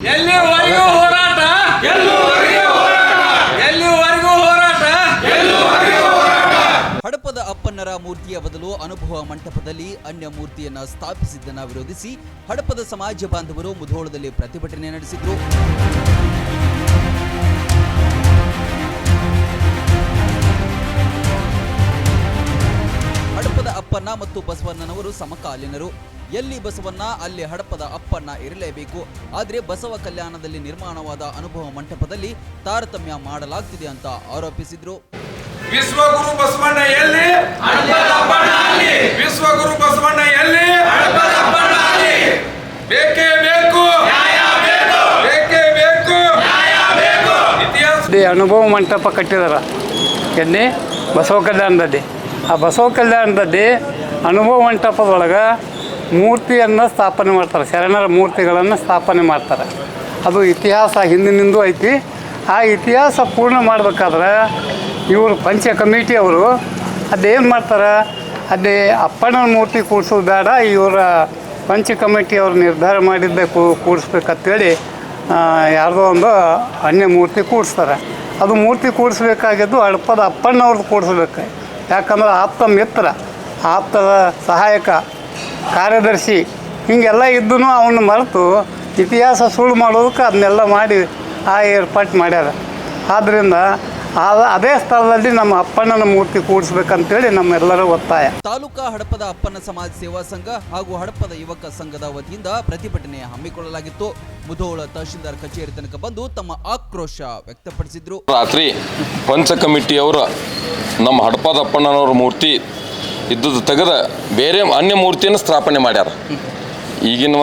ಎಲ್ಲಿವರೆಗೂ ಹೋರಾಟ ಹಡಪದ ಅಪ್ಪನ್ನರ ಮೂರ್ತಿಯ ಬದಲು ಅನುಭವ ಮಂಟಪದಲ್ಲಿ ಅನ್ಯ ಮೂರ್ತಿಯನ್ನ ಸ್ಥಾಪಿಸಿದ್ದನ್ನು ವಿರೋಧಿಸಿ ಹಡಪದ ಸಮಾಜ ಬಾಂಧವರು ಮುಧೋಳದಲ್ಲಿ ಪ್ರತಿಭಟನೆ ನಡೆಸಿದರು. ಹಡಪದ ಅಪ್ಪನ್ನ ಮತ್ತು ಬಸವಣ್ಣನವರು ಸಮಕಾಲೀನರು. ಎಲ್ಲಿ ಬಸವಣ್ಣ ಅಲ್ಲಿ ಹಡಪದ ಅಪ್ಪಣ್ಣ ಇರಲೇಬೇಕು. ಆದರೆ ಬಸವ ಕಲ್ಯಾಣದಲ್ಲಿ ನಿರ್ಮಾಣವಾದ ಅನುಭವ ಮಂಟಪದಲ್ಲಿ ತಾರತಮ್ಯ ಮಾಡಲಾಗ್ತಿದೆ ಅಂತ ಆರೋಪಿಸಿದ್ರು. ವಿಶ್ವಗುರು ಬಸವಣ್ಣ ಎಲ್ಲಿ, ವಿಶ್ವಗುರು ಬಸವಣ್ಣ ಎಲ್ಲಿ, ಬೇಕೇ ಬೇಕು, ಬೇಕೇ ಬೇಕು. ಅನುಭವ ಮಂಟಪ ಕಟ್ಟಿದಾರ ಎಲ್ಲಿ ಬಸವ ಕಲ್ಯಾಣದಲ್ಲಿ. ಆ ಬಸವ ಕಲ್ಯಾಣದಲ್ಲಿ ಅನುಭವ ಮಂಟಪದೊಳಗೆ ಮೂರ್ತಿಯನ್ನು ಸ್ಥಾಪನೆ ಮಾಡ್ತಾರೆ, ಶರಣರ ಮೂರ್ತಿಗಳನ್ನು ಸ್ಥಾಪನೆ ಮಾಡ್ತಾರೆ. ಅದು ಇತಿಹಾಸ ಹಿಂದಿನಿಂದೂ ಐತಿ. ಆ ಇತಿಹಾಸ ಪೂರ್ಣ ಮಾಡಬೇಕಾದ್ರೆ ಇವರು ಪಂಚ ಕಮಿಟಿಯವರು ಅದೇನು ಮಾಡ್ತಾರೆ, ಅದೇ ಅಪ್ಪಣ್ಣನ ಮೂರ್ತಿ ಕೂಡಿಸೋದು ಬೇಡ, ಇವರ ಪಂಚ ಕಮಿಟಿಯವರು ನಿರ್ಧಾರ ಮಾಡಿದ್ದೆ ಕೂಡಿಸ್ಬೇಕಂತೇಳಿ ಯಾವುದೋ ಒಂದು ಅನ್ಯ ಮೂರ್ತಿ ಕೂಡಿಸ್ತಾರೆ. ಅದು ಮೂರ್ತಿ ಕೂಡಿಸ್ಬೇಕಾಗಿದ್ದು ಹಡಪದ ಅಪ್ಪಣ್ಣವ್ರದ್ದು ಕೂಡಿಸ್ಬೇಕು. ಯಾಕಂದ್ರೆ ಆಪ್ತ ಮಿತ್ರ, ಆಪ್ತದ ಸಹಾಯಕ, ಕಾರ್ಯದರ್ಶಿ ಹೀಗೆಲ್ಲ ಇದ್ದೂ ಅವನ್ನ ಮರೆತು ಇತಿಹಾಸ ಸುಳ್ಳು ಮಾಡೋದಕ್ಕೆ ಅದನ್ನೆಲ್ಲ ಮಾಡಿ ಆ ಏರ್ಪಾಟ್ ಮಾಡ್ಯಾರ. ಆದ್ದರಿಂದ ಅದೇ ಸ್ಥಳದಲ್ಲಿ ನಮ್ಮ ಅಪ್ಪಣ್ಣನ ಮೂರ್ತಿ ಕೂಡಿಸ್ಬೇಕಂತೇಳಿ ನಮ್ಮೆಲ್ಲರ ಒತ್ತಾಯ. ತಾಲೂಕಾ ಹಡಪದ ಅಪ್ಪನ ಸಮಾಜ ಸೇವಾ ಸಂಘ ಹಾಗೂ ಹಡಪದ ಯುವಕ ಸಂಘದ ವತಿಯಿಂದ ಪ್ರತಿಭಟನೆ ಹಮ್ಮಿಕೊಳ್ಳಲಾಗಿತ್ತು. ಮುಧೋಳ ತಹಶೀಲ್ದಾರ್ ಕಚೇರಿ ತನಕ ಬಂದು ತಮ್ಮ ಆಕ್ರೋಶ ವ್ಯಕ್ತಪಡಿಸಿದ್ರು. ರಾತ್ರಿ ಪಂಚ ಕಮಿಟಿಯವರು ನಮ್ಮ ಹಡಪದ ಅಪ್ಪಣ್ಣನವ್ರ ಮೂರ್ತಿ ಇದ್ದದ್ದು ತೆಗೆದ ಬೇರೆ ಅನ್ಯ ಮೂರ್ತಿಯನ್ನು ಸ್ಥಾಪನೆ ಮಾಡ್ಯಾರ. ಈಗಿನ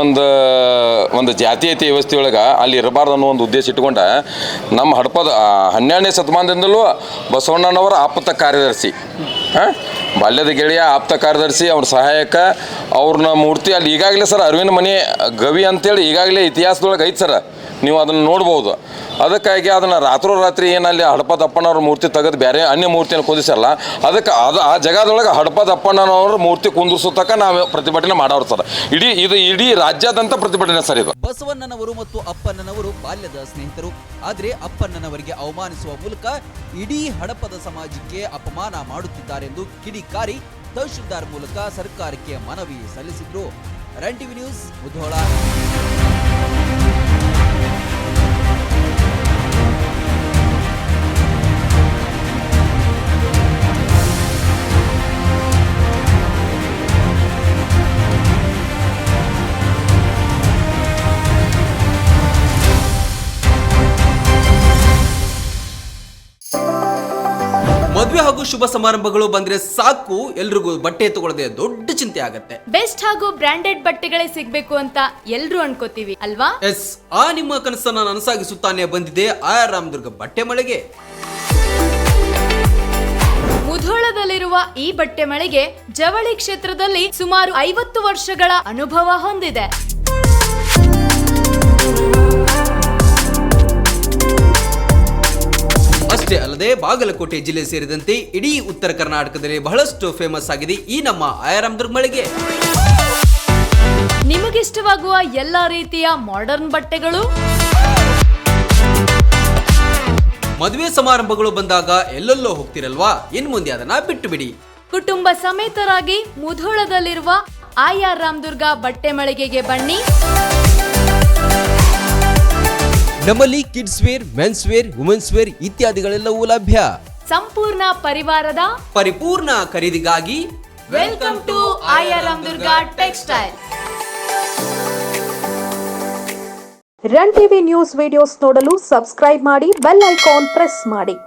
ಒಂದು ಜಾತೀಯತೆ ವ್ಯವಸ್ಥೆಯೊಳಗೆ ಅಲ್ಲಿ ಇರಬಾರ್ದು ಅನ್ನೋ ಒಂದು ಉದ್ದೇಶ ಇಟ್ಕೊಂಡ ನಮ್ಮ ಹಡಪದ 12ನೇ ಶತಮಾನದಿಂದಲೂ ಬಸವಣ್ಣನವರ ಆಪ್ತ ಕಾರ್ಯದರ್ಶಿ, ಬಾಲ್ಯದ ಗೆಳೆಯ, ಆಪ್ತ ಕಾರ್ಯದರ್ಶಿ, ಅವ್ರ ಸಹಾಯಕ, ಅವ್ರನ್ನ ಮೂರ್ತಿ ಅಲ್ಲಿ ಈಗಾಗಲೇ ಸರ್ ಅರವಿಂದ ಮನೆ ಗವಿ ಅಂತೇಳಿ ಈಗಾಗಲೇ ಇತಿಹಾಸದೊಳಗೆ ಐತೆ ಸರ್, ನೀವು ಅದನ್ನು ನೋಡ್ಬೋದು. ಅದಕ್ಕಾಗಿ ಅದನ್ನು ರಾತ್ರೋರಾತ್ರಿ ಏನಲ್ಲಿ ಹಡಪದ ಅಪ್ಪಣ್ಣವ್ರ ಮೂರ್ತಿ ತೆಗೆದು ಬೇರೆ ಅನ್ಯ ಮೂರ್ತಿಯನ್ನು ಕುಂದಿಸಲ್ಲ. ಅದಕ್ಕೆ ಆ ಜಾಗದೊಳಗೆ ಹಡಪದ ಅಪ್ಪಣ್ಣನವ್ರ ಮೂರ್ತಿ ಕುಂದಿಸೋ ತನಕ ನಾವು ಪ್ರತಿಭಟನೆ ಮಾಡೋರು ಸರ್. ಇಡೀ ರಾಜ್ಯಾದ್ಯಂತ ಪ್ರತಿಭಟನೆ ಸರ್ ಇದು. ಬಸವಣ್ಣನವರು ಮತ್ತು ಅಪ್ಪಣ್ಣನವರು ಬಾಲ್ಯದ ಸ್ನೇಹಿತರು. ಆದರೆ ಅಪ್ಪಣ್ಣನವರಿಗೆ ಅವಮಾನಿಸುವ ಮೂಲಕ ಇಡೀ ಹಡಪದ ಸಮಾಜಕ್ಕೆ ಅಪಮಾನ ಮಾಡುತ್ತಿದ್ದಾರೆಂದು ಕಿಡಿಕಾರಿ ತಹಶೀಲ್ದಾರ್ ಮೂಲಕ ಸರ್ಕಾರಕ್ಕೆ ಮನವಿ ಸಲ್ಲಿಸಿದ್ರು. Run TV news, Mudhol. ಮದುವೆ ಹಾಗೂ ಶುಭ ಸಮಾರಂಭಗಳು ಬಂದ್ರೆ ಸಾಕು, ಎಲ್ರಿಗೂ ಬಟ್ಟೆ ತಗೊಳ್ಳದೆ ದೊಡ್ಡ ಚಿಂತೆ ಆಗತ್ತೆ. ಬೆಸ್ಟ್ ಹಾಗೂ ಬ್ರಾಂಡೆಡ್ ಬಟ್ಟೆಗಳೇ ಸಿಗ್ಬೇಕು ಅಂತ ಎಲ್ರು ಅನ್ಕೋತೀವಿ ಅಲ್ವಾ? ಎಸ್, ಆ ನಿಮ್ಮ ಕನಸನ್ನ ನನಸಾಗಿಸುತ್ತಾನೆ ಬಂದಿದೆ ಆರ್ ರಾಮದುರ್ಗ ಬಟ್ಟೆ ಮಳೆಗೆ. ಮುಧೋಳದಲ್ಲಿರುವ ಈ ಬಟ್ಟೆ ಮಳೆಗೆ ಜವಳಿ ಕ್ಷೇತ್ರದಲ್ಲಿ ಸುಮಾರು 50 ವರ್ಷಗಳ ಅನುಭವ ಹೊಂದಿದೆ. ಅಷ್ಟೇ ಅಲ್ಲದೆ ಬಾಗಲಕೋಟೆ ಜಿಲ್ಲೆ ಸೇರಿದಂತೆ ಇಡೀ ಉತ್ತರ ಕರ್ನಾಟಕದಲ್ಲಿ ಬಹಳಷ್ಟು ಫೇಮಸ್ ಆಗಿದೆ ಈ ನಮ್ಮ ಆಯರಾಮದುರ್ಗ ಮಳಿಗೆ. ನಿಮಗಿಷ್ಟವಾಗುವ ಎಲ್ಲಾ ರೀತಿಯ ಮಾಡರ್ನ್ ಬಟ್ಟೆಗಳು, ಮದುವೆ ಸಮಾರಂಭಗಳು ಬಂದಾಗ ಎಲ್ಲೆಲ್ಲೋ ಹೋಗ್ತಿರಲ್ವಾ, ಇನ್ ಮುಂದೆ ಅದನ್ನ ಬಿಟ್ಟು ಬಿಡಿ. ಕುಟುಂಬ ಸಮೇತರಾಗಿ ಮುಧೋಳದಲ್ಲಿರುವ ಆರ್ ರಾಮದುರ್ಗ ಬಟ್ಟೆ ಮಳಿಗೆಗೆ ಬನ್ನಿ. ನಮ್ಮಲ್ಲಿ kids wear, men's wear, women's wear ಇತ್ಯಾದಿಗಳೆಲ್ಲವೂ ಲಭ್ಯ. ಸಂಪೂರ್ಣ ಪರಿವಾರದ ಪರಿಪೂರ್ಣ ಖರೀದಿಗಾಗಿ welcome to R Ramdurg textile. Run TV news videos ನೋಡಲು ಸಬ್ಸ್ಕ್ರೈಬ್ ಮಾಡಿ, ಬೆಲ್ ಐಕಾನ್ ಪ್ರೆಸ್ ಮಾಡಿ.